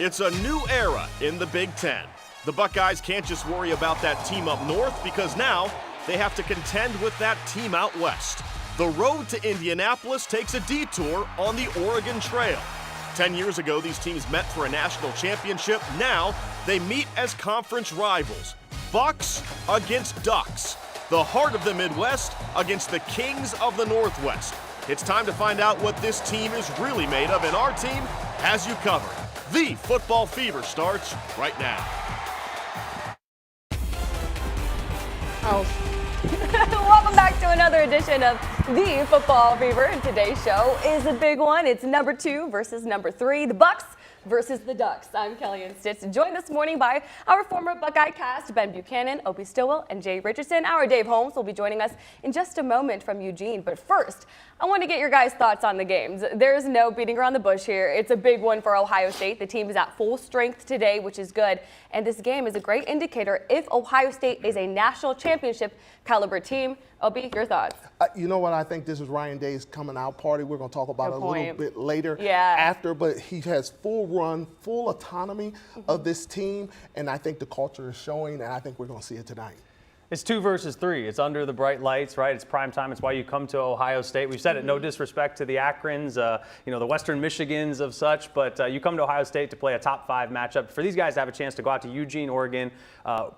It's a new era in the Big Ten. The Buckeyes can't just worry about that team up north because now they have to contend with that team out west. The road to Indianapolis takes a detour on the Oregon Trail. 10 years ago, these teams met for a national championship. Now they meet as conference rivals. Bucks against Ducks. The heart of the Midwest against the Kings of the Northwest. It's time to find out what this team is really made of, and our team has you covered. The Football Fever starts right now. Welcome back to another edition of the Football Fever, and today's show is a big one. It's number 2 versus number 3, the Bucks versus the Ducks. I'm Kellyanne Stitz, joined this morning by our former Buckeye cast, Ben Buchanan, Opie Stillwell, and Jay Richardson. Our Dave Holmes will be joining us in just a moment from Eugene. But first, I want to get your guys' thoughts on the games. There's no beating around the bush here. It's a big one for Ohio State. The team is at full strength today, which is good. And this game is a great indicator if Ohio State is a national championship caliber team. Opie, your thoughts? You know what? I think this is Ryan Day's coming out party. We're going to talk about it a little bit later after, but he has full run, full autonomy of this team, and I think the culture is showing, and I think we're going to see it tonight. It's 2 versus 3. It's under the bright lights, right? It's prime time. It's why you come to Ohio State. We've said it, no disrespect to the Akrons, the Western Michigans of such, but you come to Ohio State to play a top 5 matchup. For these guys to have a chance to go out to Eugene, Oregon,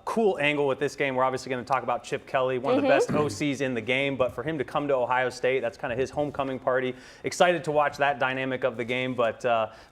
cool angle with this game. We're obviously going to talk about Chip Kelly, one of the best OCs in the game, but for him to come to Ohio State, that's kind of his homecoming party. Excited to watch that dynamic of the game, but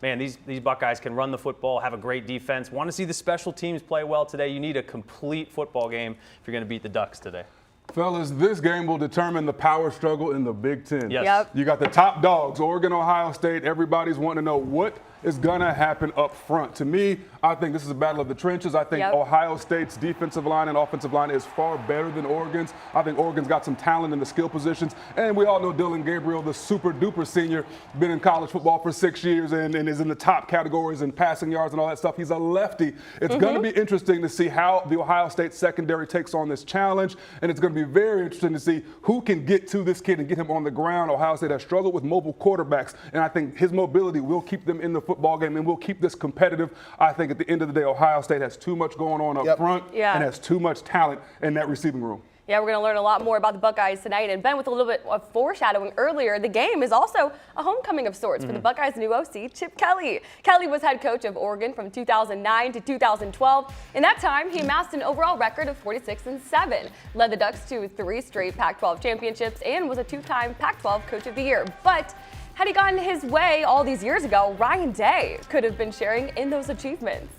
man, these Buckeyes can run the football, have a great defense. Want to see the special teams play well today. You need a complete football game if you're going to beat the Ducks today. Fellas, this game will determine the power struggle in the Big Ten. Yes. Yep. You got the top dogs, Oregon, Ohio State. Everybody's wanting to know what is going to happen up front. To me, I think this is a battle of the trenches. I think Ohio State's defensive line and offensive line is far better than Oregon's. I think Oregon's got some talent in the skill positions. And we all know Dylan Gabriel, the super-duper senior, been in college football for 6 years and is in the top categories in passing yards and all that stuff. He's a lefty. It's going to be interesting to see how the Ohio State secondary takes on this challenge. And it's going to be very interesting to see who can get to this kid and get him on the ground. Ohio State has struggled with mobile quarterbacks. And I think his mobility will keep them in the football game and will keep this competitive. I think at the end of the day, Ohio State has too much going on up front and has too much talent in that receiving room. Yeah, we're going to learn a lot more about the Buckeyes tonight. And Ben, with a little bit of foreshadowing earlier, the game is also a homecoming of sorts for the Buckeyes' new OC, Chip Kelly. Kelly was head coach of Oregon from 2009 to 2012. In that time, he amassed an overall record of 46-7, led the Ducks to 3 straight Pac-12 championships, and was a 2-time Pac-12 Coach of the Year. But had he gotten his way all these years ago, Ryan Day could have been sharing in those achievements.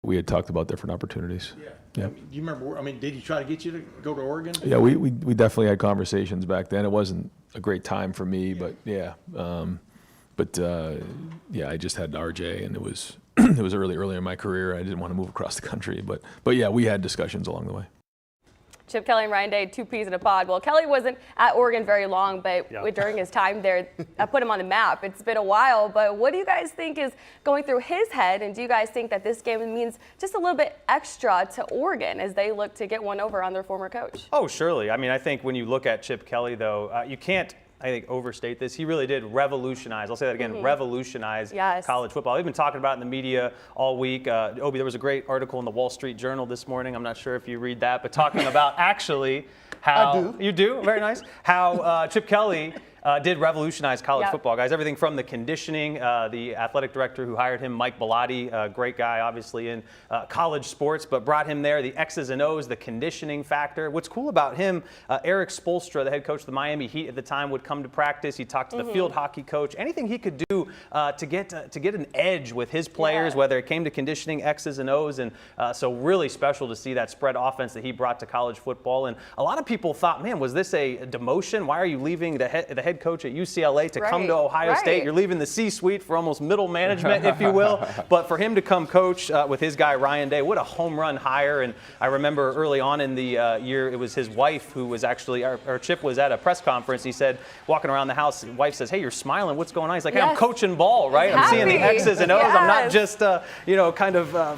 We had talked about different opportunities. Do you remember, did he try to get you to go to Oregon? Yeah, we definitely had conversations back then. It wasn't a great time for me, but I just had RJ, and it was it was early in my career. I didn't want to move across the country, but yeah, we had discussions along the way. Chip Kelly and Ryan Day, 2 peas in a pod. Well, Kelly wasn't at Oregon very long, but during his time there, I put him on the map. It's been a while, but what do you guys think is going through his head? And do you guys think that this game means just a little bit extra to Oregon as they look to get one over on their former coach? Oh, surely. I think when you look at Chip Kelly, though, you can't, overstate this. He really did revolutionize. I'll say that again, revolutionize college football. We've been talking about it in the media all week. Obi, there was a great article in the Wall Street Journal this morning. I'm not sure if you read that, but talking about actually how I do. You do? Very nice. How Chip Kelly did revolutionize college football, guys. Everything from the conditioning, the athletic director who hired him, Mike Bellotti, a great guy, obviously in college sports, but brought him there, the X's and O's, the conditioning factor. What's cool about him, Eric Spoelstra, the head coach of the Miami Heat at the time, would come to practice. He talked to the field hockey coach. Anything he could do to get an edge with his players, whether it came to conditioning, X's and O's, and so really special to see that spread offense that he brought to college football. And a lot of people thought, man, was this a demotion? Why are you leaving the head coach at UCLA to come to Ohio State? You're leaving the C-suite for almost middle management, if you will. But for him to come coach with his guy Ryan Day, what a home run hire. And I remember early on in the year, it was his wife who was actually, or Chip was at a press conference. He said, walking around the house, his wife says, "Hey, you're smiling. What's going on?" He's like, "Hey, I'm coaching ball, right? I'm seeing the X's and O's. I'm not just,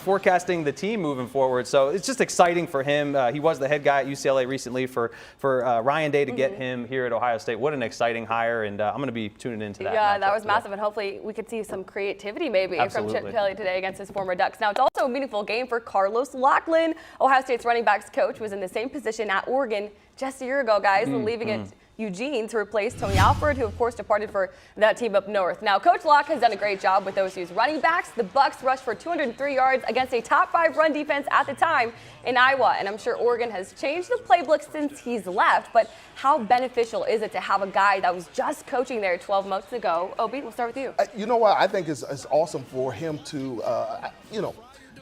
forecasting the team moving forward." So it's just exciting for him. He was the head guy at UCLA recently. For Ryan Day to get him here at Ohio State, what an exciting higher, and I'm going to be tuning into that. Yeah, that was massive, and hopefully we could see some creativity maybe from Chip Kelly today against his former Ducks. Now, it's also a meaningful game for Carlos Locklin. Ohio State's running backs coach was in the same position at Oregon just a year ago, guys, leaving it Eugene to replace Tony Alford, who of course departed for that team up north. Now, Coach Locke has done a great job with OSU's running backs. The Bucks rushed for 203 yards against a top 5 run defense at the time in Iowa, and I'm sure Oregon has changed the playbook since he's left, but how beneficial is it to have a guy that was just coaching there 12 months ago? Obi, we'll start with you. You know what? I think it's awesome for him to,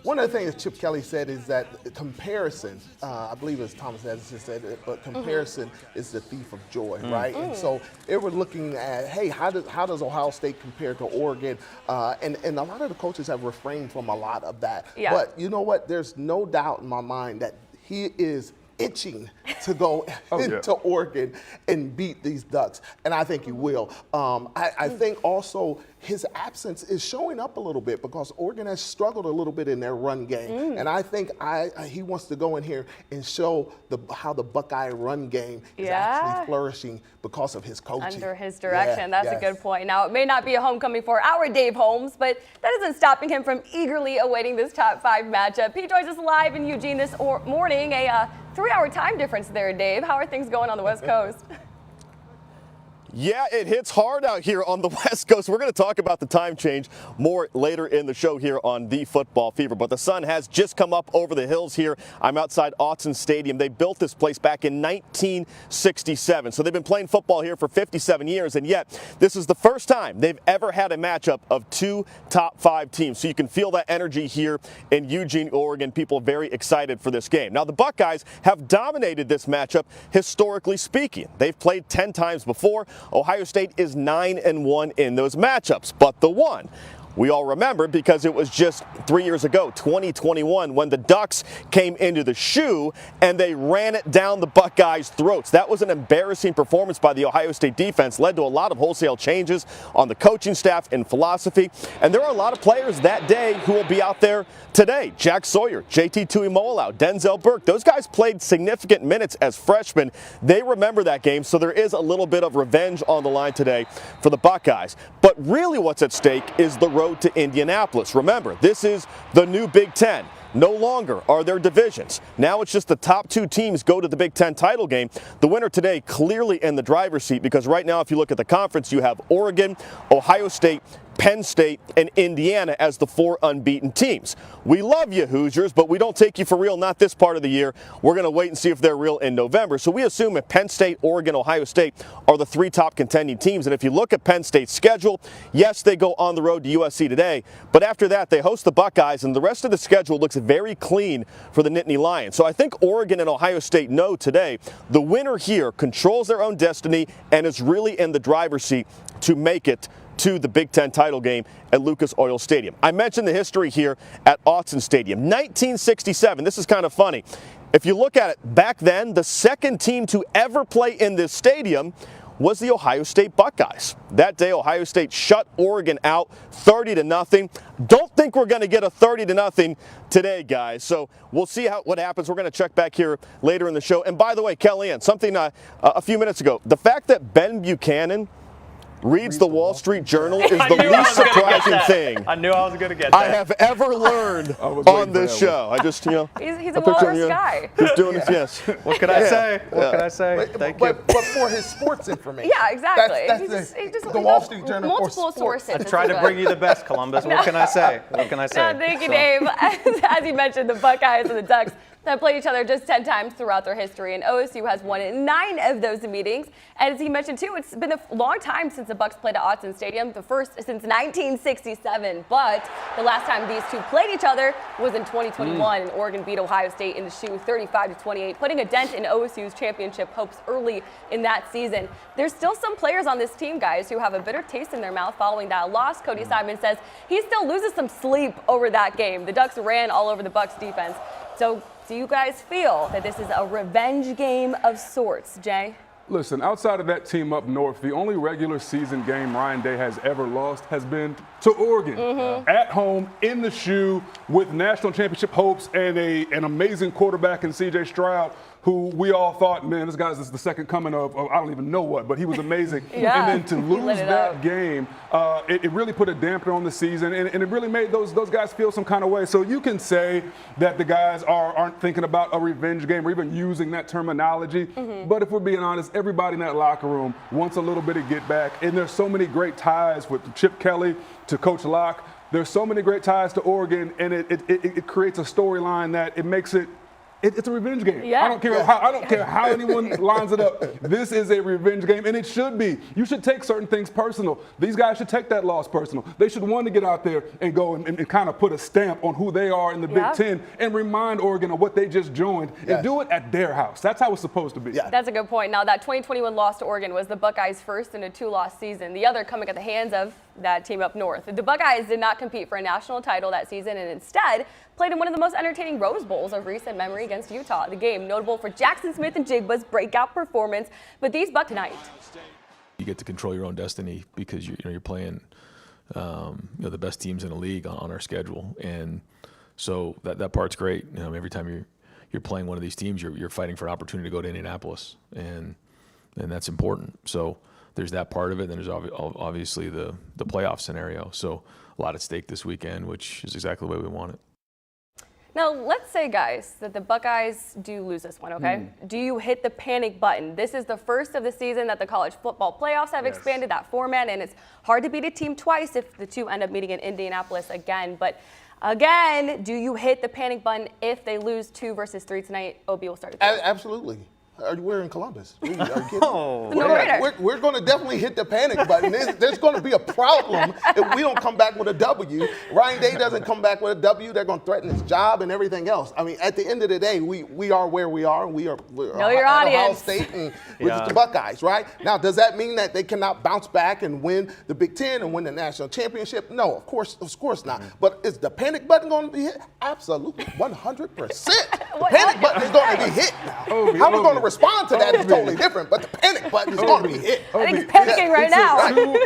one of the things Chip Kelly said is that comparison, I believe it's Thomas Edison said it, but comparison is the thief of joy, right? And so they were looking at, hey, how does Ohio State compare to Oregon? And a lot of the coaches have refrained from a lot of that. Yeah. But you know what? There's no doubt in my mind that he is itching to go into Oregon and beat these Ducks, and I think he will. I think also his absence is showing up a little bit because Oregon has struggled a little bit in their run game, and I think he wants to go in here and show how the Buckeye run game is actually flourishing because of his coaching. Under his direction. That's a good point. Now, it may not be a homecoming for our Dave Holmes, but that isn't stopping him from eagerly awaiting this top 5 matchup. He joins us live in Eugene this morning, a 3-hour time difference there, Dave. How are things going on the West Coast? Yeah, it hits hard out here on the West Coast. We're going to talk about the time change more later in the show here on The Football Fever. But the sun has just come up over the hills here. I'm outside Autzen Stadium. They built this place back in 1967. So they've been playing football here for 57 years. And yet, this is the first time they've ever had a matchup of 2 top 5 teams. So you can feel that energy here in Eugene, Oregon. People are very excited for this game. Now, the Buckeyes have dominated this matchup, historically speaking. They've played 10 times before. Ohio State is 9-1 in those matchups, but the one we all remember because it was just 3 years ago, 2021, when the Ducks came into the shoe and they ran it down the Buckeyes' throats. That was an embarrassing performance by the Ohio State defense, led to a lot of wholesale changes on the coaching staff and philosophy. And there are a lot of players that day who will be out there today. Jack Sawyer, JT Tuimoloau, Denzel Burke. Those guys played significant minutes as freshmen. They remember that game, so there is a little bit of revenge on the line today for the Buckeyes. But really what's at stake is the road to Indianapolis. Remember, this is the new Big Ten. No longer are there divisions. Now it's just the top 2 teams go to the Big Ten title game. The winner today clearly in the driver's seat because right now if you look at the conference, you have Oregon, Ohio State, Penn State, and Indiana as the 4 unbeaten teams. We love you, Hoosiers, but we don't take you for real, not this part of the year. We're going to wait and see if they're real in November. So we assume if Penn State, Oregon, Ohio State are the 3 top contending teams. And if you look at Penn State's schedule, yes, they go on the road to USC today, but after that they host the Buckeyes, and the rest of the schedule looks very clean for the Nittany Lions. So I think Oregon and Ohio State know today the winner here controls their own destiny and is really in the driver's seat to make it to the Big Ten title game at Lucas Oil Stadium. I mentioned the history here at Autzen Stadium. 1967, this is kind of funny. If you look at it, back then, the second team to ever play in this stadium was the Ohio State Buckeyes. That day, Ohio State shut Oregon out 30-0. Don't think we're going to get a 30-0 today, guys. So we'll see what happens. We're going to check back here later in the show. And by the way, Kellyanne, something a few minutes ago, the fact that Ben Buchanan reads the Wall Street Journal is the least surprising thing I knew I was going to get that. I have ever learned on this show. I just, he's a Walrus guy. He's doing this, yes. What can I say? What can I say? Thank you. But for his sports information. Yeah, exactly. The Wall Street Journal. Multiple sources. I tried to bring you the best, Columbus. What can I say? What can I say? No, thank you, Dave. As you mentioned, the Buckeyes and the Ducks have played each other just 10 times throughout their history, and OSU has won in 9 of those meetings. And as he mentioned, too, it's been a long time since the Bucks played at Autzen Stadium, the first since 1967. But the last time these two played each other was in 2021, and Oregon beat Ohio State in the shoe 35-28, putting a dent in OSU's championship hopes early in that season. There's still some players on this team, guys, who have a bitter taste in their mouth following that loss. Cody Simon says he still loses some sleep over that game. The Ducks ran all over the Bucks defense. So do you guys feel that this is a revenge game of sorts, Jay? Listen, outside of that team up north, the only regular season game Ryan Day has ever lost has been to Oregon. At home, in the shoe, with national championship hopes and an amazing quarterback in C.J. Stroud, who we all thought, man, this guy's the second coming of I don't even know what, but he was amazing. Yeah. And then to lose that game, it really put a damper on the season, and it really made those guys feel some kind of way. So you can say that the guys aren't thinking about a revenge game or even using that terminology, but if we're being honest, everybody in that locker room wants a little bit of get back, and there's so many great ties with Chip Kelly to Coach Locke. There's so many great ties to Oregon, and it creates a storyline that it makes it. It's a revenge game. Yeah. I don't care how anyone lines it up. This is a revenge game, and it should be. You should take certain things personal. These guys should take that loss personal. They should want to get out there and go and kind of put a stamp on who they are in the Big Ten and remind Oregon of what they just joined and do it at their house. That's how it's supposed to be. Yeah. That's a good point. Now, that 2021 loss to Oregon was the Buckeyes' first in a 2-loss season, the other coming at the hands of that team up north. The Buckeyes did not compete for a national title that season and instead played in one of the most entertaining Rose Bowls of recent memory against Utah. The game notable for Jackson Smith and Jigba's breakout performance, but these Bucks tonight. You get to control your own destiny because you're playing the best teams in the league on our schedule, and so that part's great. Every time you're playing one of these teams, you're fighting for an opportunity to go to Indianapolis, and that's important. So there's that part of it. Then there's obviously the playoff scenario. So a lot at stake this weekend, which is exactly the way we want it. Now, let's say, guys, that the Buckeyes do lose this one, okay? Do you hit the panic button? This is the first of the season that the college football playoffs have expanded that format, and it's hard to beat a team twice if the two end up meeting in Indianapolis again. But again, do you hit the panic button if they lose 2 versus 3 tonight? OB will start. Absolutely. We're in Columbus. Are you kidding? We're going to definitely hit the panic button. There's going to be a problem if we don't come back with a W. Ryan Day doesn't come back with a W. They're going to threaten his job and everything else. I mean, at the end of the day, we are where we are, and we're know your at audience. Ohio State and with the Buckeyes, right? Now, does that mean that they cannot bounce back and win the Big Ten and win the national championship? No, of course not. But is the panic button going to be hit? Absolutely, 100%. The panic button is going to be hit now. How are we going to respond to that is totally different, but the panic button is going to be hit. I think he's panicking right now.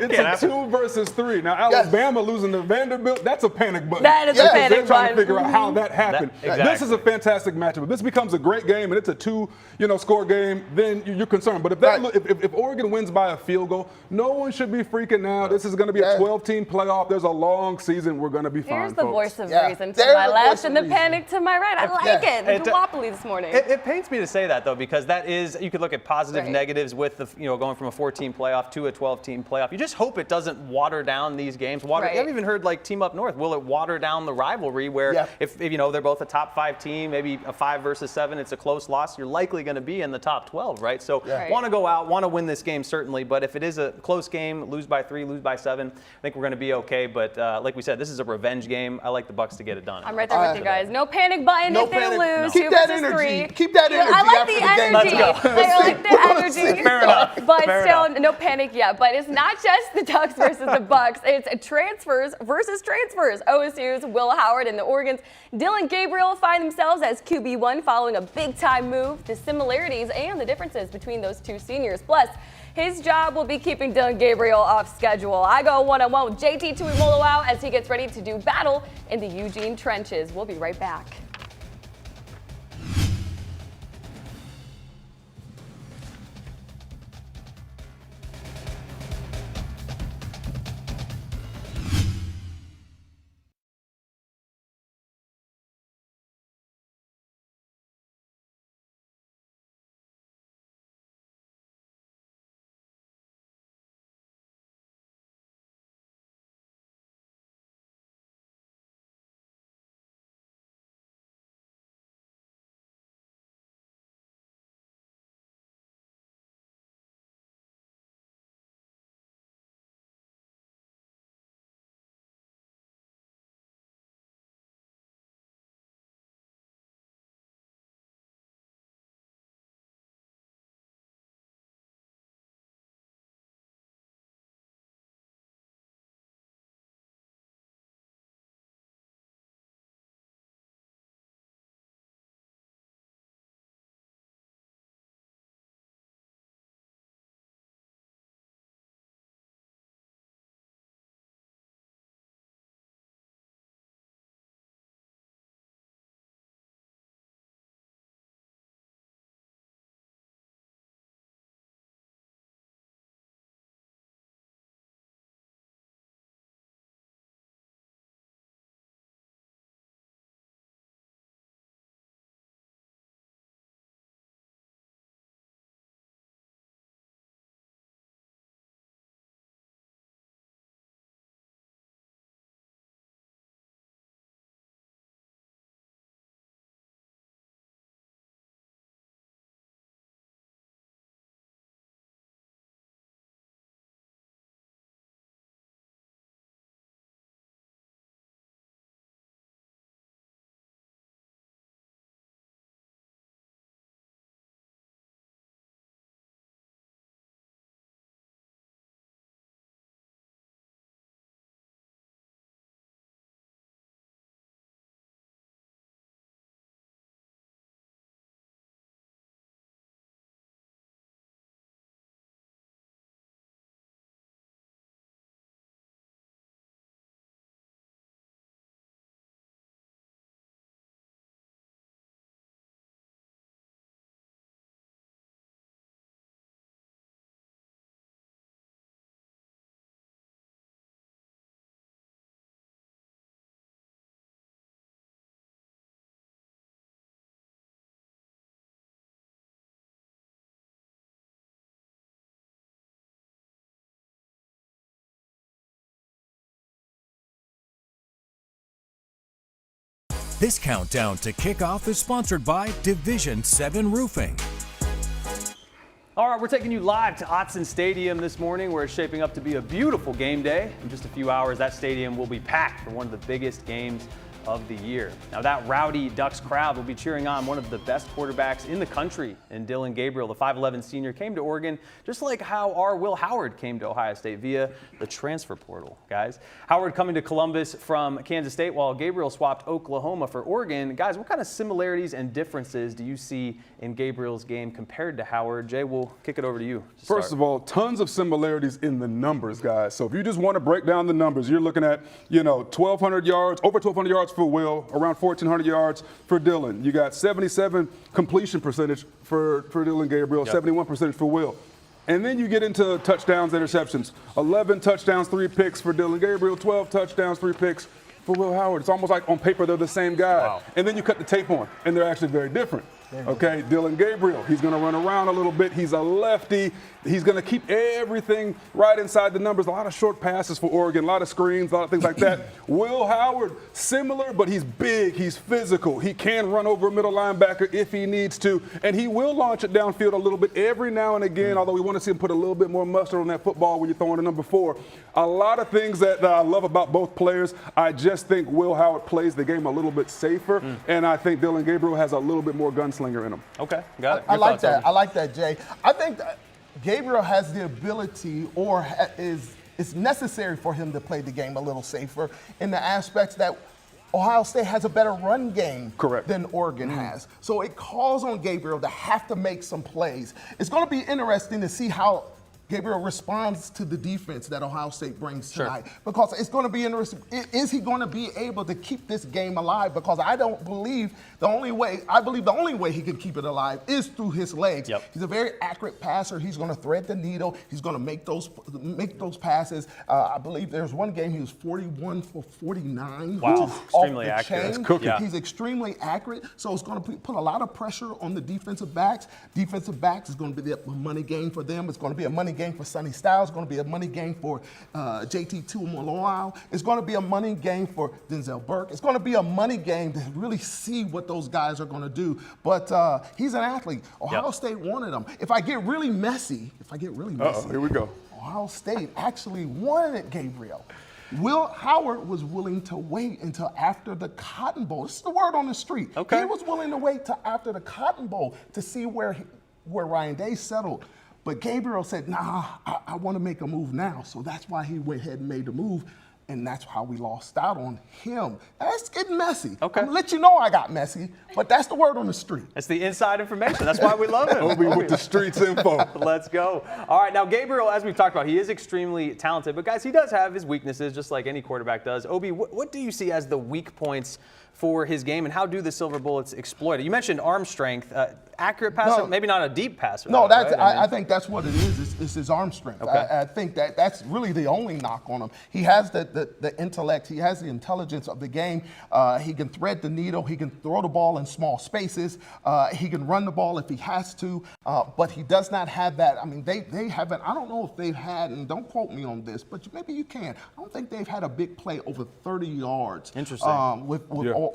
It's a 2 versus 3. Now, Alabama losing to Vanderbilt, that's a panic button. That is a panic They're trying button. to figure out how that happened. This is a fantastic matchup. If this becomes a great game and it's a 2-score game, then you're concerned. But if Oregon wins by a field goal, no one should be freaking out. This is going to be a 12-team playoff. There's a long season. We're going to be fine, Here's the folks. voice of reason to my left and the panic to my right. I like it. The duopoly this morning. It pains me to say that, though, because that is, you could look at positive, negatives with the, going from a 14-team playoff to a 12-team playoff. You just hope it doesn't water down these games. You haven't even heard like team up north. Will it water down the rivalry where if they're both a top 5 team, maybe a 5 versus 7, it's a close loss, you're likely going to be in the top 12, right? So want to go out, want to win this game certainly, but if it is a close game, lose by 3, lose by 7, I think we're going to be okay. But like we said, this is a revenge game. I like the Bucks to get it done. I'm right there with you guys. No panic button if they lose. Keep 2 that versus energy. 3. Keep that energy. I like after the game. energy. Let's go. I like the energy. Fair enough. But Fair still, enough. no panic yet. But it's not just the Ducks versus the Bucks. It's transfers versus transfers. OSU's Will Howard and the Oregon's Dylan Gabriel find themselves as QB1 following a big-time move. The similarities and the differences between those two seniors. Plus, his job will be keeping Dylan Gabriel off schedule. I go one-on-one with JT Tuimoloau as he gets ready to do battle in the Eugene trenches. We'll be right back. This countdown to kickoff is sponsored by Division 7 Roofing. All right, we're taking you live to Autzen Stadium this morning, where it's shaping up to be a beautiful game day. In just a few hours, that stadium will be packed for one of the biggest games of the year. Now, that rowdy Ducks crowd will be cheering on one of the best quarterbacks in the country, and Dillon Gabriel, the 5'11 senior, came to Oregon just like how our Will Howard came to Ohio State via the transfer portal, guys. Howard coming to Columbus from Kansas State, while Gabriel swapped Oklahoma for Oregon. Guys, what kind of similarities and differences do you see in Gabriel's game compared to Howard? Jay, we'll kick it over to you. First of all, tons of similarities in the numbers, guys. So if you just want to break down the numbers, you're looking at, 1,200 yards, over 1,200 yards for Will, around 1,400 yards for Dillon. You got 77 completion percentage for Dillon Gabriel, 71% for Will. And then you get into touchdowns, interceptions. 11 touchdowns, 3 picks for Dillon Gabriel, 12 touchdowns, 3 picks for Will Howard. It's almost like on paper they're the same guy. Wow. And then you cut the tape on, and they're actually very different. Okay, Dillon Gabriel, he's going to run around a little bit. He's a lefty. He's going to keep everything right inside the numbers. A lot of short passes for Oregon, a lot of screens, a lot of things like that. Will Howard, similar, but he's big. He's physical. He can run over a middle linebacker if he needs to, and he will launch it downfield a little bit every now and again, although we want to see him put a little bit more mustard on that football when you're throwing a number 4. A lot of things that I love about both players. I just think Will Howard plays the game a little bit safer, and I think Dillon Gabriel has a little bit more gunslinger in him. Okay, got it. I like that. I like that, Jay. I think that Gabriel has the ability, or it's necessary for him to play the game a little safer in the aspects that Ohio State has a better run game than Oregon has. So it calls on Gabriel to have to make some plays. It's going to be interesting to see how Gabriel responds to the defense that Ohio State brings tonight, because it's going to be interesting. Is he going to be able to keep this game alive? Because I believe the only way he can keep it alive is through his legs. He's a very accurate passer. He's going to thread the needle. He's going to make those passes. I believe there's one game he was 41 for 49. Wow, which is extremely off the accurate. chain. That's cooking. He's extremely accurate, so it's going to put a lot of pressure on the defensive backs. Defensive backs is going to be a money game for them. It's going to be a money game for Sonny Styles. It's going to be a money game for JT Tuimoloau. It's going to be a money game for Denzel Burke. It's going to be a money game to really see what those guys are going to do. But he's an athlete. Ohio State wanted him. If I get really messy, here we go. Ohio State actually wanted Gabriel. Will Howard was willing to wait until after the Cotton Bowl. This is the word on the street. He was willing to wait till after the Cotton Bowl to see where Ryan Day settled. But Gabriel said, nah, I want to make a move now. So that's why he went ahead and made the move. And that's how we lost out on him. That's getting messy. I'm going to let you know I got messy, but that's the word on the street. That's the inside information. That's why we love him. Obi with the streets info. Let's go. All right, now Gabriel, as we've talked about, he is extremely talented. But, guys, he does have his weaknesses, just like any quarterback does. Obi, what do you see as the weak points for his game, and how do the Silver Bullets exploit it? You mentioned arm strength. Accurate passer, maybe not a deep passer. No, right? I think that's what it is. It's his arm strength. I think that's really the only knock on him. He has the intellect. He has the intelligence of the game. He can thread the needle. He can throw the ball in small spaces. He can run the ball if he has to. But he does not have that. I mean, they haven't. I don't know if they've had, and don't quote me on this, but maybe you can. I don't think they've had a big play over 30 yards. Interesting. With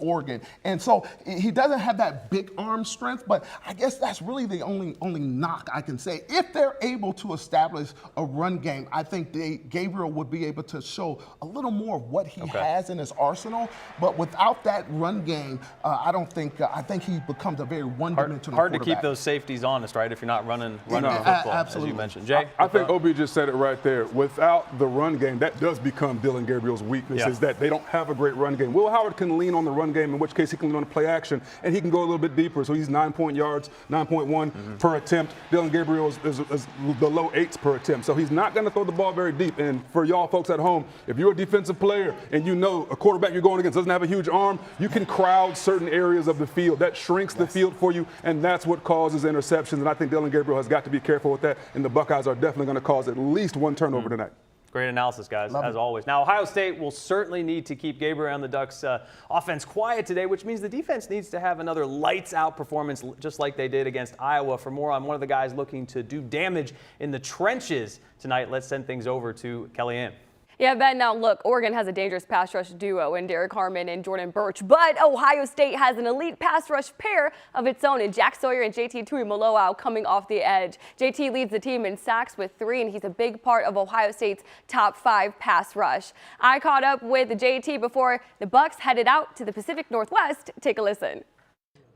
Oregon, and so he doesn't have that big arm strength. But I guess that's really the only knock I can say. If they're able to establish a run game, I think Gabriel would be able to show a little more of what he has in his arsenal. But without that run game, I think he becomes a very one-dimensional hard quarterback. to keep those safeties honest, right? If you're not running the football, absolutely. as you mentioned. Jay? I think Obi just said it right there. Without the run game, that does become Dillon Gabriel's weakness, is that they don't have a great run game. Will Howard can lean on the run game, in which case he can lean on the play action, and he can go a little bit deeper. So he's 9 yards, 9.1 per attempt. Dillon Gabriel is the low 8s per attempt. So he's not going to throw the ball very deep. And for y'all folks at home, if you're a defensive player and you know a quarterback you're going against doesn't have a huge arm, you can crowd certain areas of the field. That shrinks the field for you, and that's what causes interceptions. And I think Dillon Gabriel has got to be careful with that. And the Buckeyes are definitely going to cause at least one turnover tonight. Great analysis, guys, as always. Now, Ohio State will certainly need to keep Gabriel and the Ducks' offense quiet today, which means the defense needs to have another lights-out performance just like they did against Iowa. For more on one of the guys looking to do damage in the trenches tonight, let's send things over to Kellyanne. Yeah, Ben, now look, Oregon has a dangerous pass rush duo in Derek Harmon and Jordan Birch, but Ohio State has an elite pass rush pair of its own in Jack Sawyer and JT Tuimoloau coming off the edge. JT leads the team in sacks with 3, and he's a big part of Ohio State's top 5 pass rush. I caught up with JT before the Bucks headed out to the Pacific Northwest. Take a listen.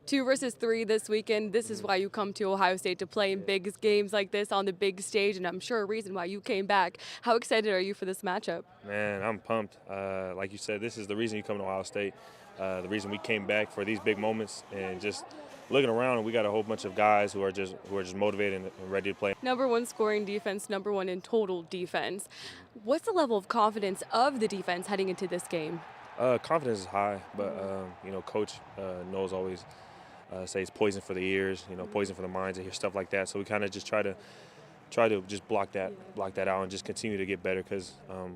2 versus 3 this weekend. This is why you come to Ohio State, to play in big games like this on the big stage, and I'm sure a reason why you came back. How excited are you for this matchup? Man, I'm pumped. Like you said, this is the reason you come to Ohio State, the reason we came back for these big moments, and just looking around, and we got a whole bunch of guys who are just motivated and ready to play. #1 scoring defense, #1 in total defense. What's the level of confidence of the defense heading into this game? Confidence is high, but Coach knows always. Say it's poison for the ears, poison for the minds, and hear stuff like that. So we kind of just try to just block that out and just continue to get better. Because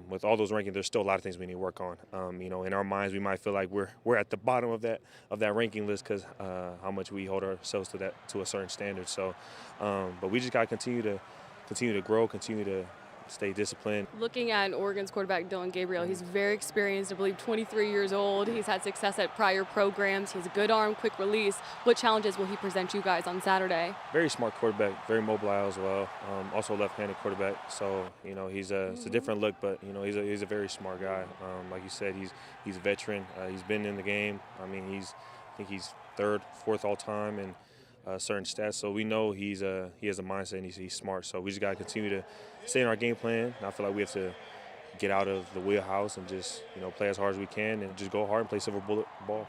with all those rankings, there's still a lot of things we need to work on. In our minds, we might feel like we're at the bottom of that ranking list because how much we hold ourselves to a certain standard. So, but we just got to continue to grow, continue to stay disciplined. Looking at Oregon's quarterback, Dylan Gabriel, he's very experienced, I believe 23 years old. He's had success at prior programs. He has a good arm, quick release. What challenges will he present you guys on Saturday? Very smart quarterback, very mobile as well. Also a left-handed quarterback. So, it's a different look, but, he's a very smart guy. Like you said, he's a veteran. He's been in the game. I think he's 3rd, 4th all-time and certain stats. So we know he has a mindset and he's smart. So we just got to continue to stay in our game plan. And I feel like we have to get out of the wheelhouse and just, play as hard as we can and just go hard and play silver bullet ball.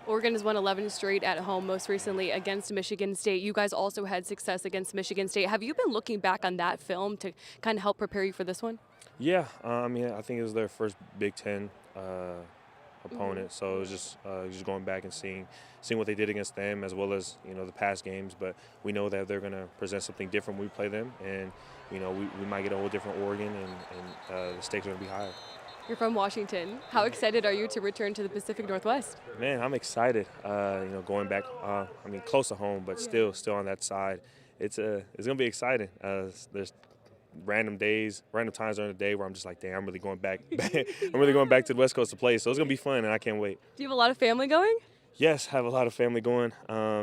Oregon has won 11 straight at home, most recently against Michigan State. You guys also had success against Michigan State. Have you been looking back on that film to kind of help prepare you for this one? Yeah, I think it was their first Big Ten opponent, so it was just going back and seeing what they did against them as well as the past games. But we know that they're going to present something different when we play them, and we might get a whole different Oregon, and the stakes are going to be higher. You're from Washington. How excited are you to return to the Pacific Northwest? Man, I'm excited. Going back, close to home, but still on that side. It's going to be exciting. There's random times during the day where I'm just like, dang, I'm really going back. I'm really going back to the West Coast to play. So it's going to be fun, and I can't wait. Do you have a lot of family going? Yes, I have a lot of family going. I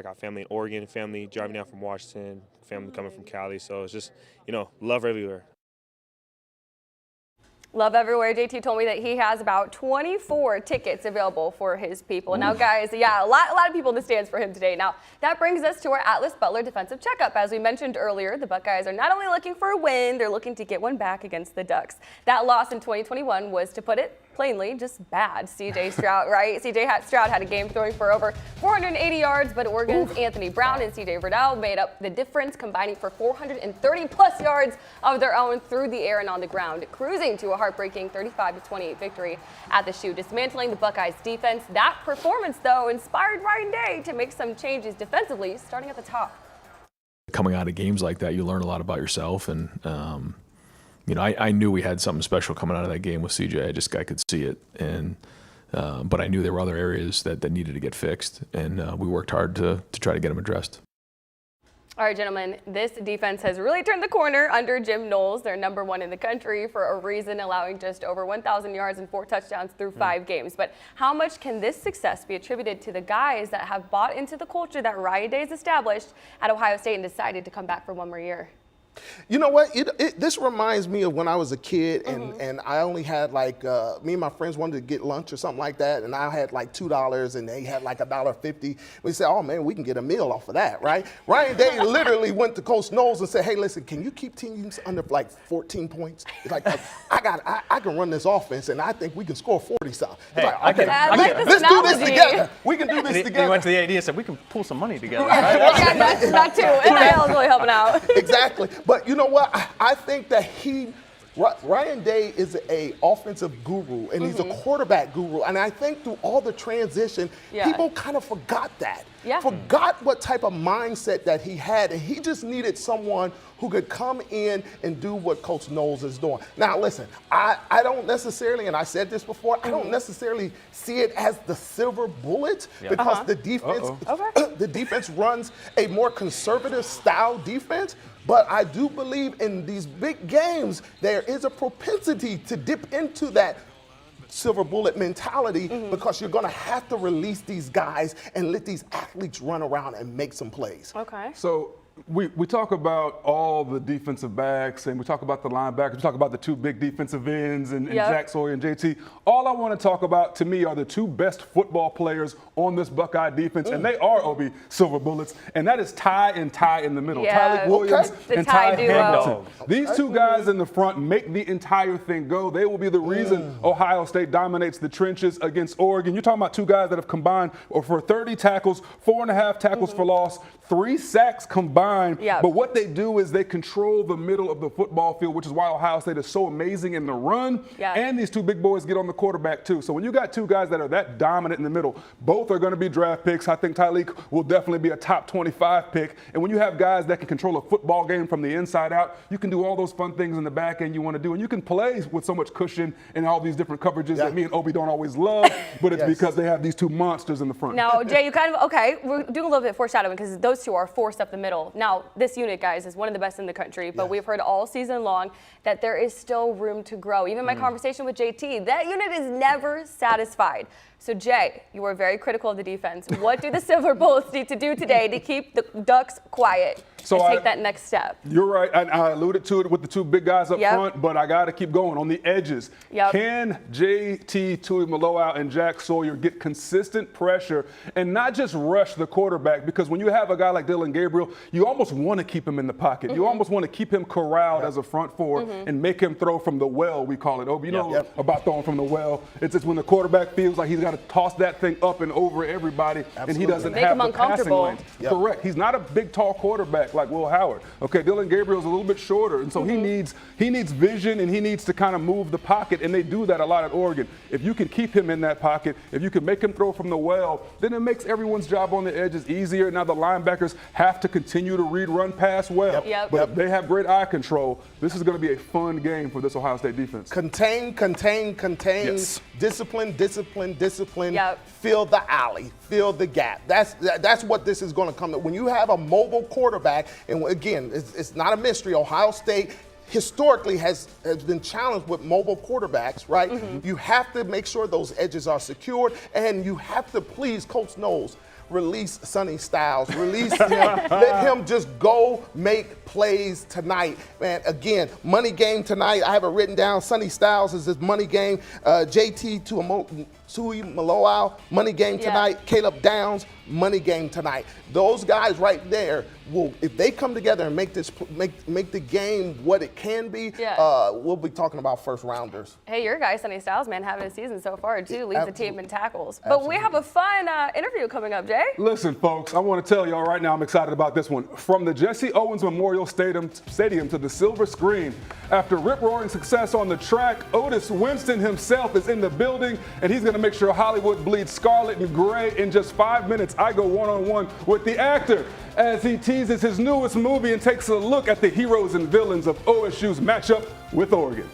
got family in Oregon, family driving down from Washington, family coming from Cali. So it's just, love everywhere. Love everywhere. JT told me that he has about 24 tickets available for his people. Ooh. Now, guys, yeah, a lot of people in the stands for him today. Now, that brings us to our Atlas Butler defensive checkup. As we mentioned earlier, the Buckeyes are not only looking for a win, they're looking to get one back against the Ducks. That loss in 2021 was, to put it plainly, just bad. CJ Stroud, right? CJ Stroud had a game throwing for over 480 yards, but Oregon's Anthony Brown and CJ Verdell made up the difference, combining for 430-plus yards of their own through the air and on the ground, cruising to a heartbreaking 35-28 victory at the Shoe, dismantling the Buckeyes' defense. That performance, though, inspired Ryan Day to make some changes defensively, starting at the top. Coming out of games like that, you learn a lot about yourself, and I knew we had something special coming out of that game with CJ. I could see it, and but I knew there were other areas that needed to get fixed, and we worked hard to try to get them addressed. All right, gentlemen, this defense has really turned the corner under Jim Knowles. They're #1 in the country for a reason, allowing just over 1,000 yards and 4 touchdowns through 5 games. But how much can this success be attributed to the guys that have bought into the culture that Ryan Day's established at Ohio State and decided to come back for one more year? You know what? This reminds me of when I was a kid, and I only had me and my friends wanted to get lunch or something like that, and I had $2 and they had $1.50. We said, oh man, we can get a meal off of that, right? Ryan Day literally went to Coach Knowles and said, hey, listen, can you keep teams under 14 points? It's like, I can run this offense, and I think we can score 40-something. Hey, let's do this together. We can do this together. He went to the AD and said, we can pull some money together. Right? Yeah, that's not too. NIL is really helping out. Exactly. But you know what? I think that Ryan Day is an offensive guru, and he's a quarterback guru. And I think through all the transition, people kind of forgot that. Yeah. Forgot what type of mindset that he had. And he just needed someone who could come in and do what Coach Knowles is doing. Now, listen, I don't necessarily, and I said this before, I don't necessarily see it as the silver bullet because the defense, the defense runs a more conservative style defense. But I do believe in these big games, there is a propensity to dip into that silver bullet mentality because you're going to have to release these guys and let these athletes run around and make some plays. Okay. So we talk about all the defensive backs and we talk about the linebackers, we talk about the two big defensive ends and Jack Sawyer and JT. All I want to talk about, to me, are the two best football players on this Buckeye defense, and they are Obi silver bullets, and that is Ty and Ty in the middle. Tyleik Williams and Ty Hamilton. These two guys in the front make the entire thing go. They will be the reason Ohio State dominates the trenches against Oregon. You're talking about two guys that have combined for 30 tackles, 4.5 tackles for loss, 3 sacks combined. But what they do is they control the middle of the football field, which is why Ohio State is so amazing in the run. And these two big boys get on the quarterback too. So when you got two guys that are that dominant in the middle, both are going to be draft picks. I think Tyleik will definitely be a top 25 pick. And when you have guys that can control a football game from the inside out, you can do all those fun things in the back end you want to do. And you can play with so much cushion and all these different coverages that me and Obi don't always love, but it's because they have these two monsters in the front. Now, Jay, you kind of, we're doing a little bit of foreshadowing because those two are forced up the middle. Now, this unit, guys, is one of the best in the country, but we've heard all season long that there is still room to grow. Even my conversation with JT, that unit is never satisfied. So, Jay, you were very critical of the defense. What do the Silver Bullets need to do today to keep the Ducks quiet and take that next step? You're right. I alluded to it with the two big guys up front, but I got to keep going. On the edges, can JT Tuimoloau and Jack Sawyer get consistent pressure and not just rush the quarterback? Because when you have a guy like Dillon Gabriel, you almost want to keep him in the pocket. You almost want to keep him corralled as a front four and make him throw from the well, we call it. Oh, you know about throwing from the well. It's just when the quarterback feels like he's got to toss that thing up and over everybody, and he doesn't have the passing lanes. Correct. He's not a big, tall quarterback like Will Howard. Okay, Dillon Gabriel's a little bit shorter, and so he needs vision, and he needs to kind of move the pocket, and they do that a lot at Oregon. If you can keep him in that pocket, if you can make him throw from the well, then it makes everyone's job on the edges easier. Now the linebackers have to continue to read run pass well, but if they have great eye control, this is going to be a fun game for this Ohio State defense. Contain, discipline, discipline, discipline. Fill the alley, fill the gap. That's what this is going to come to. When you have a mobile quarterback, and again, it's not a mystery. Ohio State historically has been challenged with mobile quarterbacks, right? You have to make sure those edges are secured, and you have to please Coach Knowles. Release Sonny Styles. Release him. Let him just go make plays tonight. Man, again, money game tonight. I have it written down. Sonny Styles is his money game. JT Tuimoloau, money game tonight. Caleb Downs, money game tonight. Those guys right there will, if they come together and make the game what it can be, we'll be talking about first rounders. Hey, your guy, Sonny Styles, man, having a season so far too, leads the team in tackles. But we have a fun interview coming up, Jay. Listen, folks, I want to tell y'all right now, I'm excited about this one. From the Jesse Owens Memorial Stadium to the silver screen. After rip-roaring success on the track, Otis Winston himself is in the building, and he's going to make sure Hollywood bleeds scarlet and gray. In just 5 minutes, I go one-on-one with the actor as he teases his newest movie and takes a look at the heroes and villains of OSU's matchup with Oregon.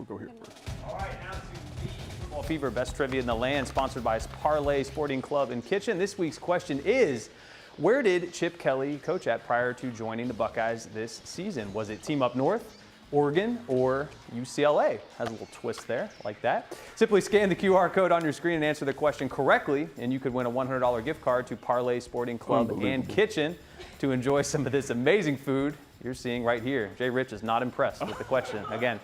We'll go here first. All right, now to the Football Fever Best Trivia in the Land, sponsored by Parlay Sporting Club and Kitchen. This week's question is, where did Chip Kelly coach at prior to joining the Buckeyes this season? Was it Team Up North, Oregon, or UCLA? Has a little twist there, like that. Simply scan the QR code on your screen and answer the question correctly, and you could win a $100 gift card to Parlay Sporting Club and Kitchen to enjoy some of this amazing food you're seeing right here. Jay Rich is not impressed with the question again.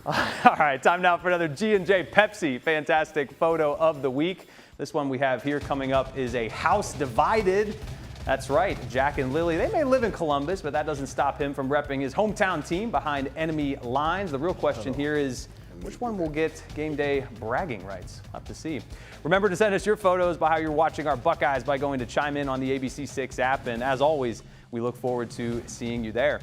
All right, time now for another G&J Pepsi fantastic photo of the week. This one we have here coming up is a house divided. That's right, Jack and Lily, they may live in Columbus, but that doesn't stop him from repping his hometown team behind enemy lines. The real question here is, which one will get game day bragging rights? We'll have to see. Remember to send us your photos by how you're watching our Buckeyes by going to chime in on the ABC6 app. And as always, we look forward to seeing you there.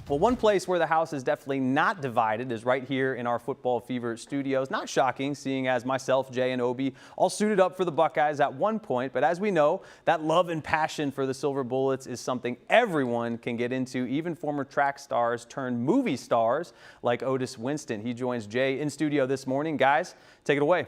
Well, one place where the house is definitely not divided is right here in our Football Fever studios. Not shocking, seeing as myself, Jay, and Obi all suited up for the Buckeyes at one point. But as we know, that love and passion for the Silver Bullets is something everyone can get into, even former track stars turned movie stars like Otis Winston. He joins Jay in studio this morning. Guys, take it away.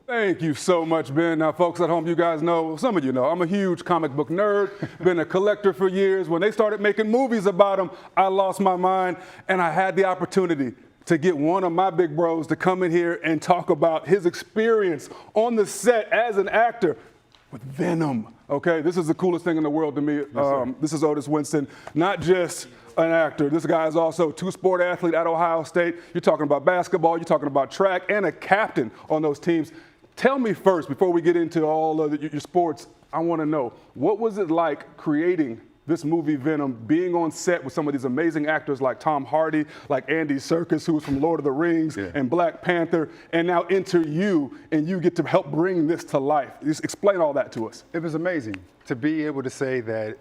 Thank you so much, Ben. Now, folks at home, you guys know, some of you know, I'm a huge comic book nerd, been a collector for years. When they started making movies about them, I lost my mind, and I had the opportunity to get one of my big bros to come in here and talk about his experience on the set as an actor with Venom. Okay, this is the coolest thing in the world to me. This is Otis Winston, not just an actor. This guy is also a two-sport athlete at Ohio State. You're talking about basketball, you're talking about track, and a captain on those teams. Tell me first, before we get into all of your sports, I want to know, what was it like creating this movie Venom, being on set with some of these amazing actors like Tom Hardy, like Andy Serkis, who was from Lord of the Rings and Black Panther, and now enter you, and you get to help bring this to life. Just explain all that to us. It was amazing to be able to say that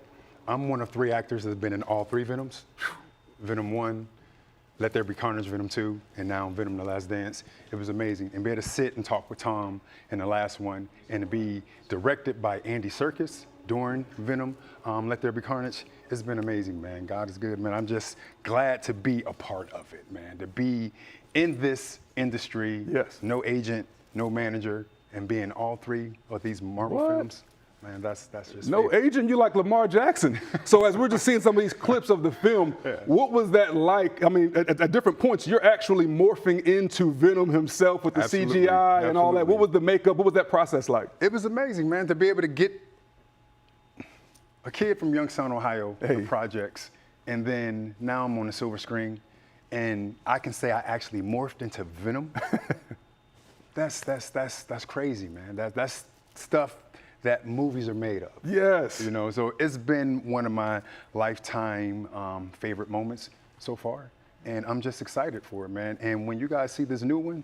I'm one of 3 actors that have been in all 3 Venoms. Venom 1, Let There Be Carnage, Venom 2, and now Venom: The Last Dance. It was amazing. And be able to sit and talk with Tom in the last one, and to be directed by Andy Serkis during Venom, Let There Be Carnage. It's been amazing, man. God is good, man. I'm just glad to be a part of it, man. To be in this industry, no agent, no manager, and be in all 3 of these Marvel films. Man, that's just no agent. You like Lamar Jackson. So as we're just seeing some of these clips of the film, what was that like? I mean, at different points, you're actually morphing into Venom himself with the CGI and all that. What was the makeup? What was that process like? It was amazing, man, to be able to get a kid from Youngstown, Ohio, the projects, and then now I'm on the silver screen, and I can say I actually morphed into Venom. That's crazy, man. That's stuff that movies are made of. Yes. You know, so it's been one of my lifetime favorite moments so far. And I'm just excited for it, man. And when you guys see this new one,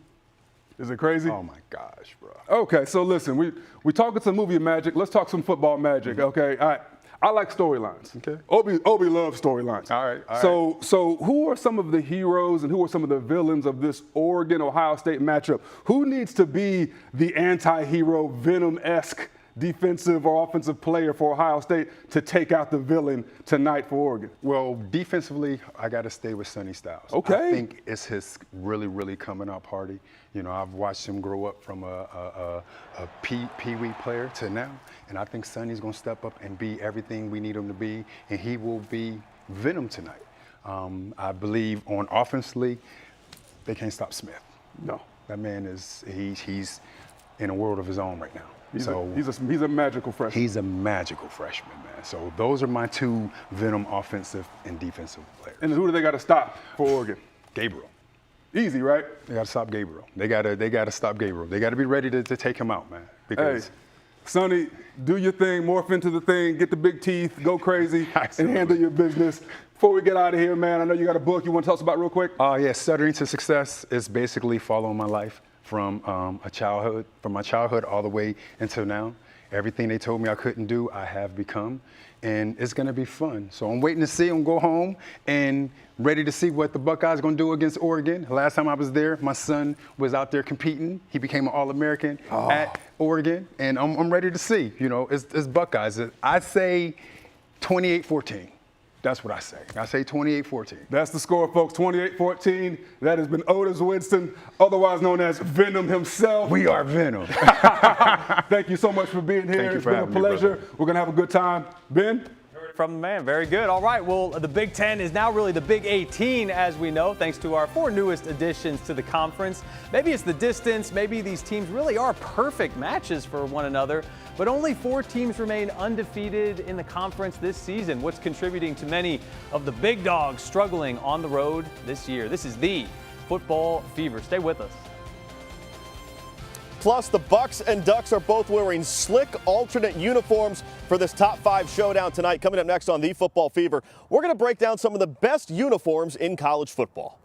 is it crazy? Oh my gosh, bro. Okay, so listen, we talking some movie magic. Let's talk some football magic, okay? All right. I like storylines. Okay. Obi loves storylines. All right. So who are some of the heroes and who are some of the villains of this Oregon-Ohio State matchup? Who needs to be the anti-hero, Venom-esque defensive or offensive player for Ohio State to take out the villain tonight for Oregon? Well, defensively, I got to stay with Sonny Styles. Okay. I think it's his really coming out party. You know, I've watched him grow up from a pee-wee player to now, and I think Sonny's going to step up and be everything we need him to be, and he will be Venom tonight. I believe on offensively, they can't stop Smith. No. That man he's in a world of his own right now. He's a magical freshman. He's a magical freshman, man. So those are my 2 Venom offensive and defensive players. And who do they got to stop for Oregon? Gabriel. Easy, right? They got to stop Gabriel. They got to stop Gabriel. They got to be ready to take him out, man. Because Sonny, do your thing, morph into the thing, get the big teeth, go crazy, and handle your business. Before we get out of here, man, I know you got a book you want to tell us about real quick? Yeah, Stuttering to Success is basically following my life from my childhood all the way until now. Everything they told me I couldn't do, I have become, and it's going to be fun. So I'm waiting to see them go home and ready to see what the Buckeyes are going to do against Oregon. Last time I was there, my son was out there competing. He became an All-American at Oregon, and I'm ready to see. You know, it's Buckeyes. I'd say 28-14. That's what I say. I say 28-14. That's the score, folks, 28-14. That has been Otis Winston, otherwise known as Venom himself. We are Venom. Thank you so much for being here. Thank you for having me. It's been a pleasure. We're going to have a good time. Ben? From the man. Very good. All right. Well, the Big Ten is now really the Big 18, as we know, thanks to our 4 newest additions to the conference. Maybe it's the distance. Maybe these teams really are perfect matches for one another. But only 4 teams remain undefeated in the conference this season, what's contributing to many of the big dogs struggling on the road this year. This is the Football Fever. Stay with us. Plus, the Bucks and Ducks are both wearing slick alternate uniforms for this top 5 showdown tonight. Coming up next on the Football Fever, we're going to break down some of the best uniforms in college football.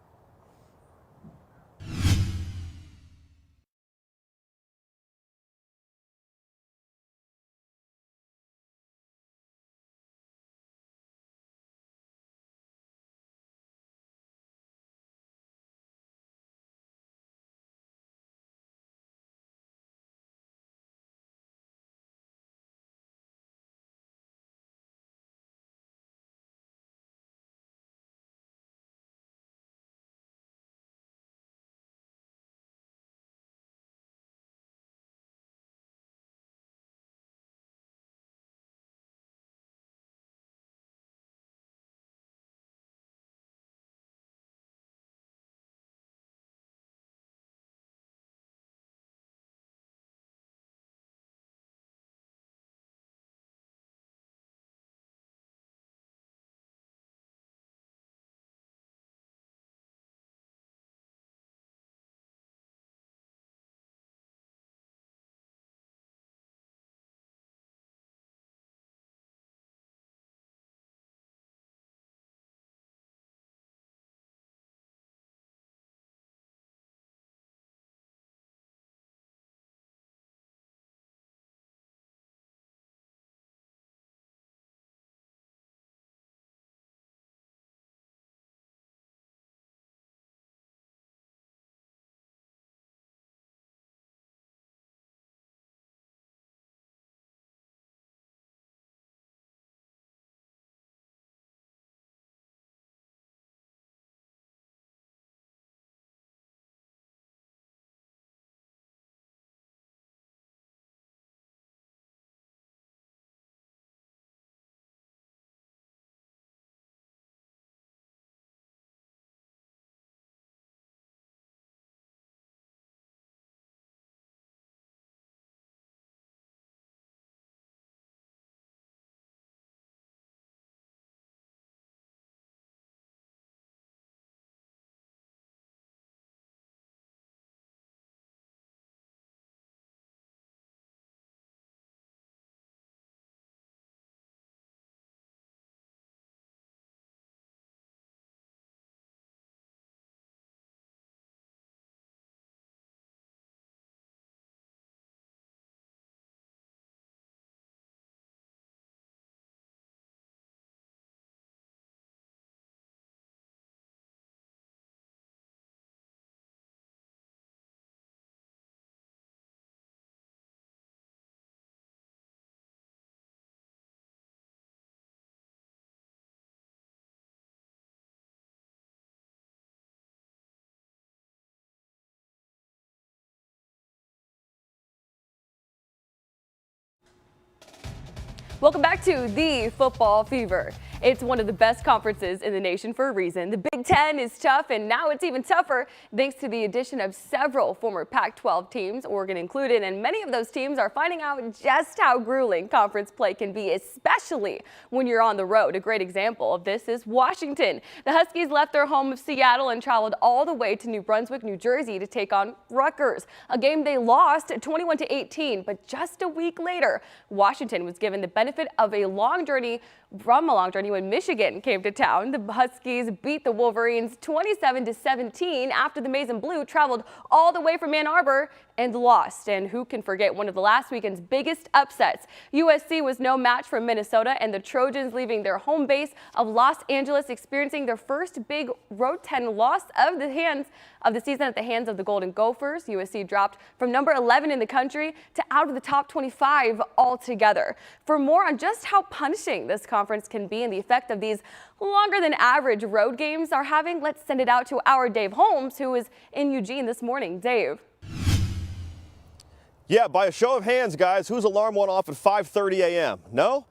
Welcome back to the Football Fever. It's one of the best conferences in the nation for a reason. The Big Ten is tough, and now it's even tougher thanks to the addition of several former Pac-12 teams, Oregon included, and many of those teams are finding out just how grueling conference play can be, especially when you're on the road. A great example of this is Washington. The Huskies left their home of Seattle and traveled all the way to New Brunswick, New Jersey to take on Rutgers, a game they lost 21-18, but just a week later, Washington was given the benefit of a long journey when Michigan came to town. The Huskies beat the Wolverines 27-17 after the Maize and Blue traveled all the way from Ann Arbor and lost. And who can forget one of the last weekend's biggest upsets? USC was no match for Minnesota, and the Trojans, leaving their home base of Los Angeles, experiencing their first big Road 10 loss of the season at the hands of the Golden Gophers. USC dropped from number 11 in the country to out of the top 25 altogether. For more on just how punishing this conference can be and the effect of these longer than average road games are having, let's send it out to our Dave Holmes, who is in Eugene this morning. Dave. Yeah, by a show of hands, guys, whose alarm went off at 5:30 a.m.? No?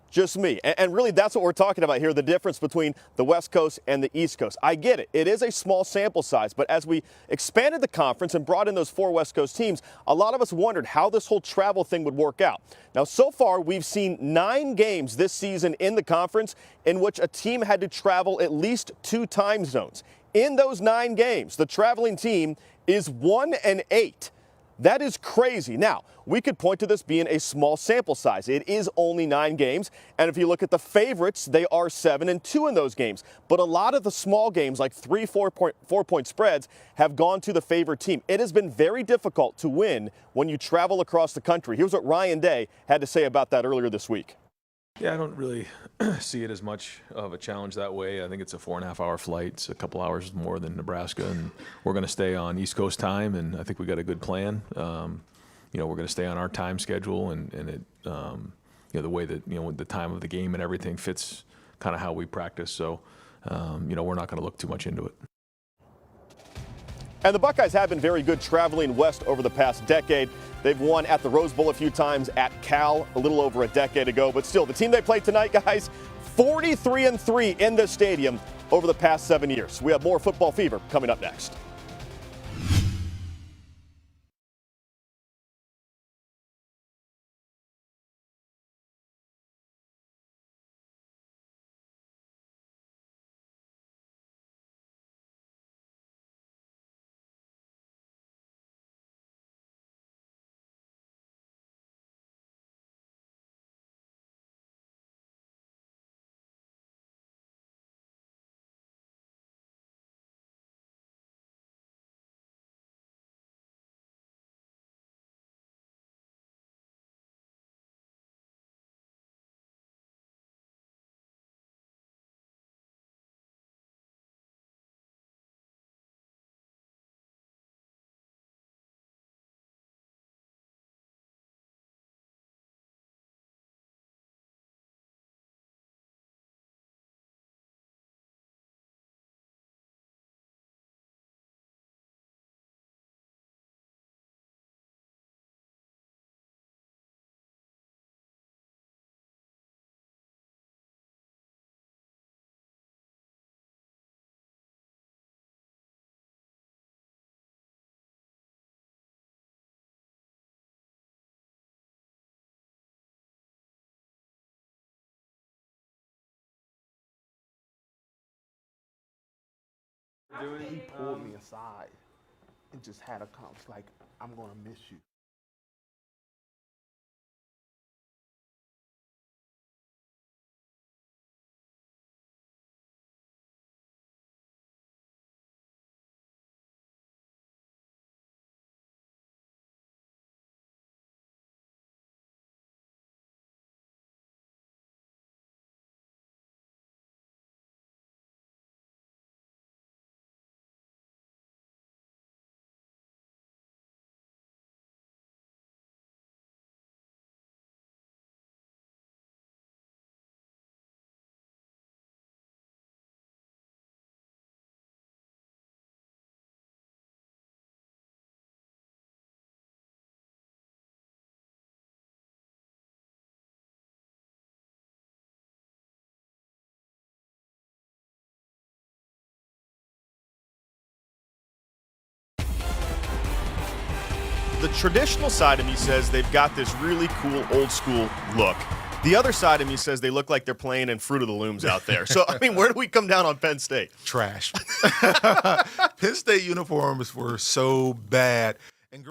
Just me. And really, that's what we're talking about here, the difference between the West Coast and the East Coast. I get it. It is a small sample size, but as we expanded the conference and brought in those 4 West Coast teams, a lot of us wondered how this whole travel thing would work out. Now, so far, we've seen 9 games this season in the conference in which a team had to travel at least 2 time zones. In those 9 games, the traveling team is 1-8. That is crazy. Now, we could point to this being a small sample size. It is only 9 games, and if you look at the favorites, they are 7-2 in those games. But a lot of the small games, like 4-point spreads, have gone to the favored team. It has been very difficult to win when you travel across the country. Here's what Ryan Day had to say about that earlier this week. Yeah, I don't really see it as much of a challenge that way. I think it's a 4.5-hour flight. It's a couple hours more than Nebraska, and we're going to stay on East Coast time, and I think we got a good plan. We're going to stay on our time schedule, and it, the way that, the time of the game and everything fits kind of how we practice. So, we're not going to look too much into it. And the Buckeyes have been very good traveling west over the past decade. They've won at the Rose Bowl a few times, at Cal a little over a decade ago. But still, the team they played tonight, guys, 43-3 in this stadium over the past 7 years. We have more football fever coming up next. He pulled me aside and just had a conversation like, I'm going to miss you. The traditional side of me says they've got this really cool old school look. The other side of me says they look like they're playing in Fruit of the Looms out there. So, I mean, where do we come down on Penn State? Trash. Penn State uniforms were so bad. And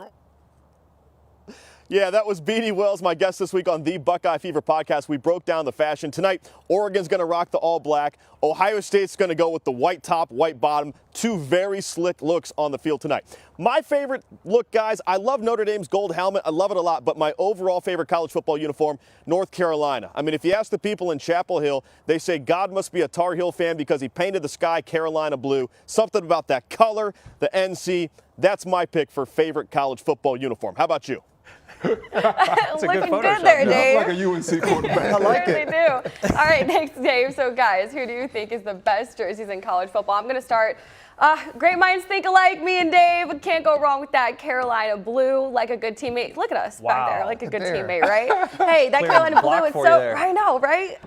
Yeah, that was Beanie Wells, my guest this week on the Buckeye Fever podcast. We broke down the fashion. Tonight, Oregon's going to rock the all-black. Ohio State's going to go with the white top, white bottom. Two very slick looks on the field tonight. My favorite look, guys, I love Notre Dame's gold helmet. I love it a lot, but my overall favorite college football uniform, North Carolina. I mean, if you ask the people in Chapel Hill, they say God must be a Tar Heel fan because he painted the sky Carolina blue. Something about that color, the NC. That's my pick for favorite college football uniform. How about you? That's a good Looking Photoshop. good there, Dave. Like a UNC quarterback. I like it. Do. All right, thanks, Dave. So, guys, who do you think is the best jerseys in college football? I'm going to start. Great minds think alike. Me and Dave can't go wrong with that Carolina blue, like a good teammate. Look at us back there, like a good teammate, right? Hey, that Carolina blue is so. I know, right?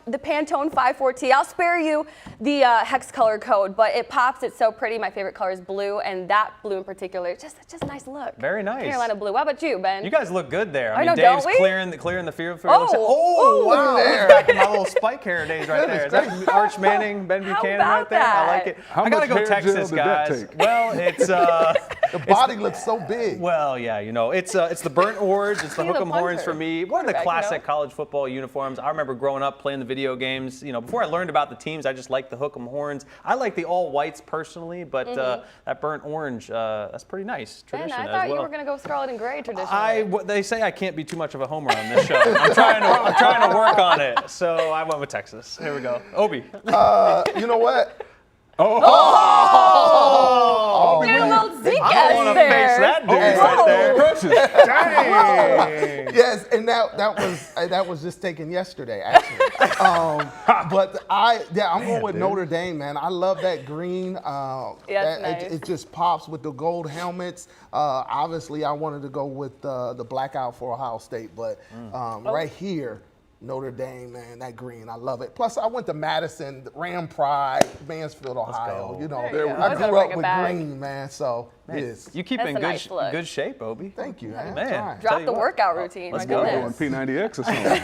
The Pantone 54T. I'll spare you the hex color code, but it pops. It's so pretty. My favorite color is blue, and that blue in particular, just a nice look. Very nice. Carolina blue. How about you, Ben? You guys look good there. I mean, know, Dave's don't we? clearing the field for Oh, wow! That's back in my little spike hair days right there. Is that Arch Manning, Ben Buchanan right there? That? I like it. How I gotta much go hair gel Texas, did that guys. take? Well, it's The body looks so big. well, yeah, you know, it's the burnt orange, it's the He's a hook 'em horns punter. for me. One of the Quarterback, classic you know? college football uniforms. I remember growing up playing the video games. You know, before I learned about the teams, I just liked the hook 'em horns. I like the all whites personally, but that burnt orange, that's pretty nice tradition Ben, I as thought well. you were going to go scarlet and gray traditionally. They say I can't be too much of a homer on this show. I'm trying to work on it. So I went with Texas. Here we go. Obi. You know what? Get a little Zeke I don't want to face that dude right there. Precious. Dang. Yes, and that was just taken yesterday, actually. But I'm going with Notre Dame, man. I love that green. Nice. It just pops with the gold helmets. Obviously, I wanted to go with the blackout for Ohio State, but right here, Notre Dame, man, that green, I love it. Plus, I went to Madison, Ram Pride, Mansfield, Ohio. You know, I grew up with green, man. So yes, You keep in nice look. good shape, Obi. Thank you, man. Man. Drop the workout routine. Let's My go. goodness. Doing P90X or something.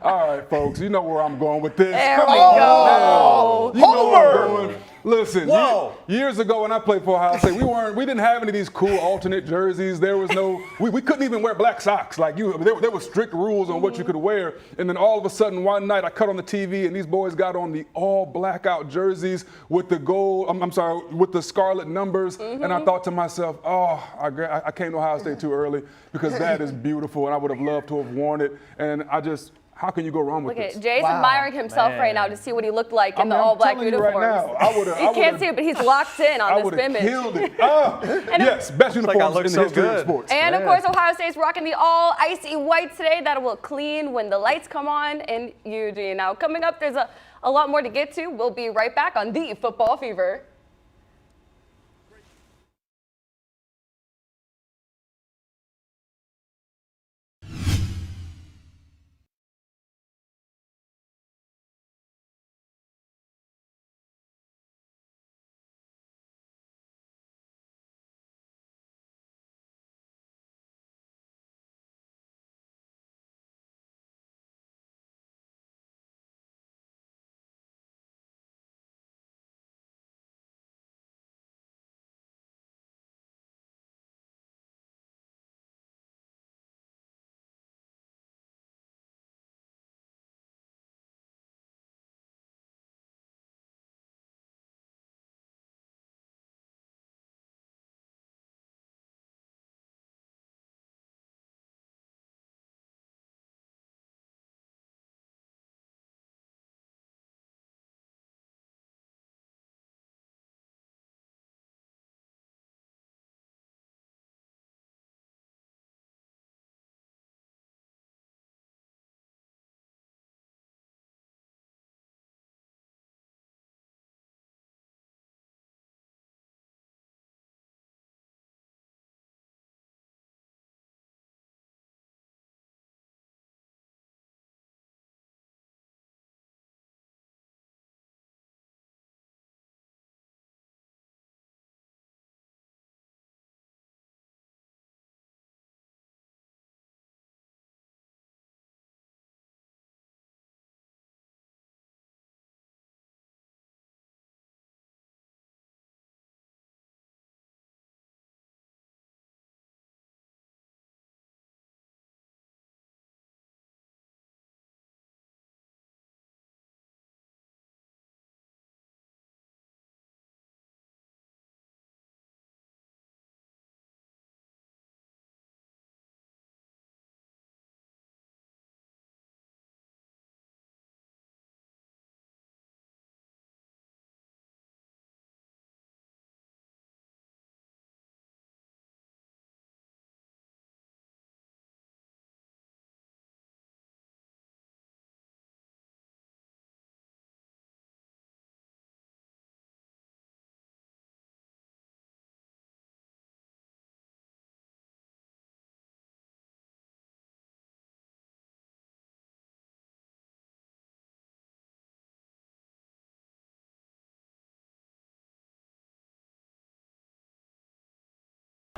All right, folks, you know where I'm going with this. There we Come go. on, man. You know where I'm going. Listen, Whoa. years ago when I played for Ohio State, we didn't have any of these cool alternate jerseys. There was no, we couldn't even wear black socks. Like there were strict rules on what you could wear. And then all of a sudden one night I cut on the TV and these boys got on the all blackout jerseys with the gold, with the scarlet numbers. And I thought to myself, I came to Ohio State too early because that is beautiful and I would have loved to have worn it. And how can you go wrong with this? Look at Jay's admiring himself right now to see what he looked like in the all-black uniforms. Right now, you can't see it, but he's locked in on this image. Killed it. Yes, best uniforms in the history of sports. And of course, Ohio State's rocking the all icy white today. That will clean when the lights come on in Eugene. Now, coming up, there's a lot more to get to. We'll be right back on the Football Fever.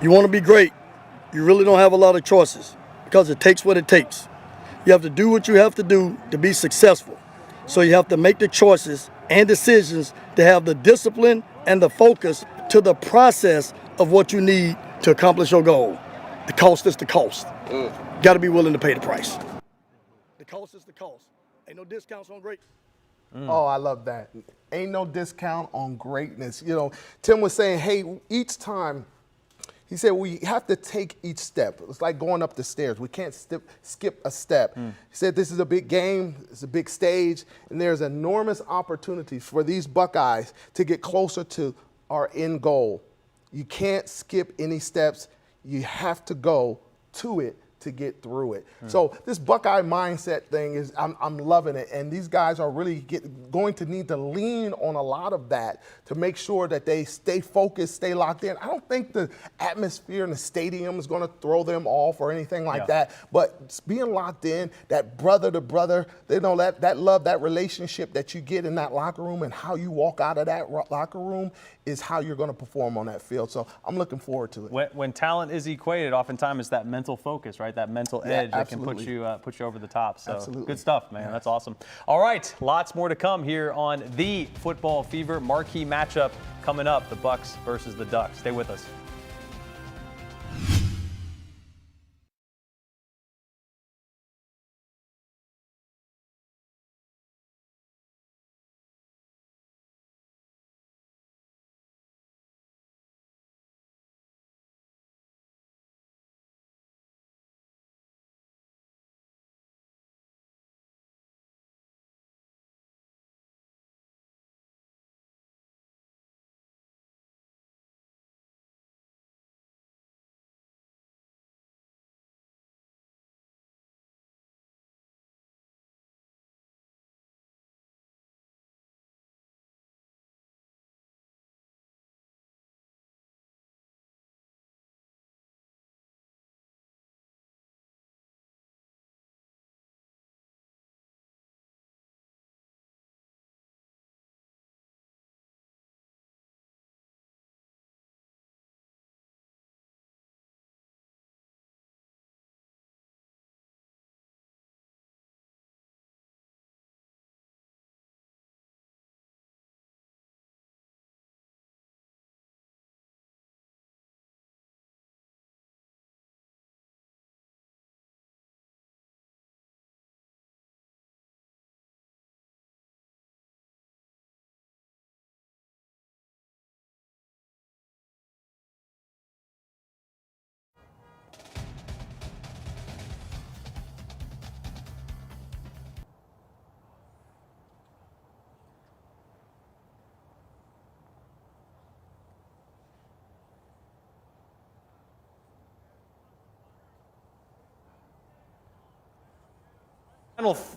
You want to be great, you really don't have a lot of choices because it takes what it takes. You have to do what you have to do to be successful. So you have to make the choices and decisions to have the discipline and the focus to the process of what you need to accomplish your goal. The cost is the cost. Got to be willing to pay the price. The cost is the cost. Ain't no discounts on great. Oh, I love that. Ain't no discount on greatness. You know, Tim was saying, hey, each time, he said we have to take each step. It's like going up the stairs. We can't skip a step. He said this is a big game, it's a big stage, and there's enormous opportunities for these Buckeyes to get closer to our end goal. You can't skip any steps. You have to go to it to get through it. So this Buckeye mindset thing is, I'm loving it. And these guys are really going to need to lean on a lot of that to make sure that they stay focused, stay locked in. I don't think the atmosphere in the stadium is going to throw them off or anything like that. But being locked in, that brother to brother, they know that love, that relationship that you get in that locker room and how you walk out of that locker room is how you're going to perform on that field. So I'm looking forward to it. When talent is equated, oftentimes it's that mental focus, right? That mental edge that can put you over the top. So good stuff, man. That's awesome. All right, lots more to come here on the Football Fever marquee matchup coming up: the Bucks versus the Ducks. Stay with us.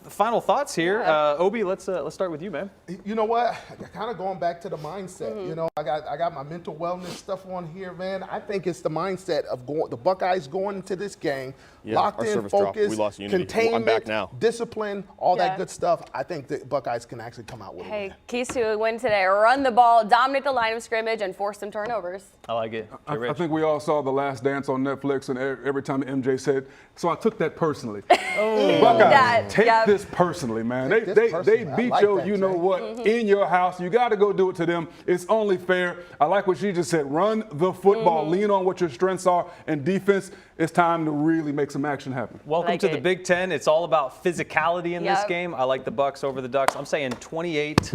Final thoughts here. Obi, let's start with you, man. You know what? Kind of going back to the mindset. You know, I got my mental wellness stuff on here, man. I think it's the mindset of the Buckeyes going into this game, locked in, focused, containment, discipline, all that good stuff. I think the Buckeyes can actually come out with it. Keys to a win today: run the ball, dominate the line of scrimmage, and force some turnovers. I like it. I think we all saw The Last Dance on Netflix, and every time MJ said, so I took that personally. Buckeyes, take this personally, man. They beat your you-know-what in your house. You got to go do it to them. It's only fair. I like what she just said. Run the football. Lean on what your strengths are. And defense, it's time to really make some action happen. Welcome to the Big Ten. It's all about physicality in this game. I like the Bucks over the Ducks. I'm saying 28-14.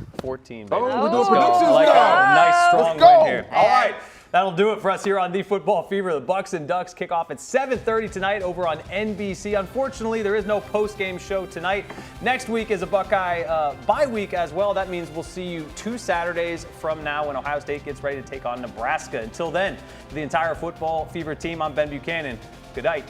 Baby. We're doing predictions now. I like a nice, strong win here. All right. That'll do it for us here on the Football Fever. The Bucks and Ducks kick off at 7:30 tonight over on NBC. Unfortunately, there is no post-game show tonight. Next week is a Buckeye bye week as well. That means we'll see you 2 Saturdays from now when Ohio State gets ready to take on Nebraska. Until then, for the entire Football Fever team, I'm Ben Buchanan. Good night.